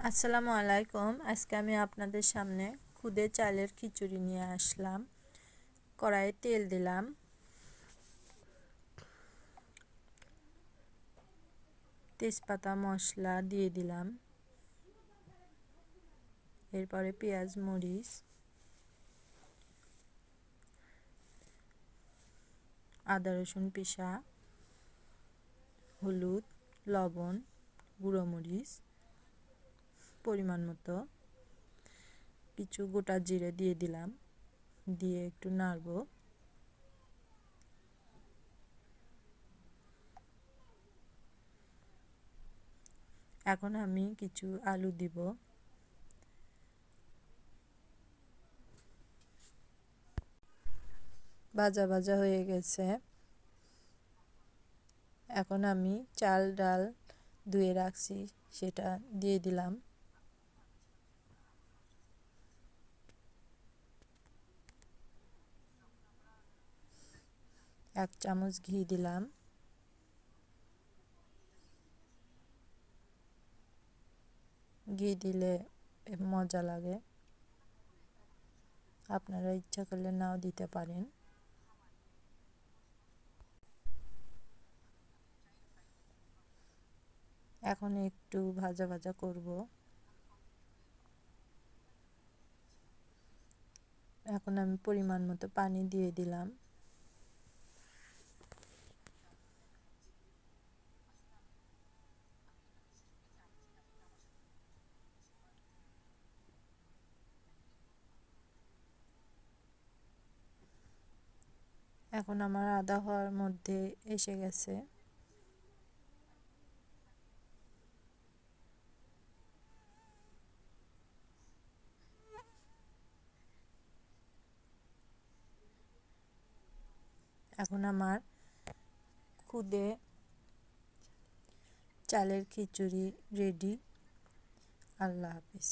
আসসালামু আলাইকুম। আজকে আমি আপনাদের সামনে খুদে চালের খিচুড়ি নিয়ে আসলাম। কড়াইয়ে তেল দিলাম, তেজপাতা মশলা দিয়ে দিলাম, এরপরে পেঁয়াজ মরিচ, আদা রসুন পিষা, হলুদ, লবণ, গুঁড়ো মরিচ, পরিমাণ মতো কিছু গোটা জিরে দিয়ে দিলাম, দিয়ে একটু নাড়ব। এখন আমি কিছু আলু দিব। ভাজা ভাজা হয়ে গেছে। এখন আমি চাল ডাল ধুয়ে রাখছি সেটা দিয়ে দিলাম। এক চামচ ঘি দিলাম। ঘি দিলে মজা লাগে, আপনারা ইচ্ছা করলে নাও দিতে পারেন। এখন একটু ভাজা ভাজা করব। এখন আমি পরিমাণ মতো পানি দিয়ে দিলাম। এখন আমার আধা হওয়ার মধ্যে এসে গেছে। এখন আমার খুদে চালের খিচুড়ি রেডি। আল্লাহ হাফিজ।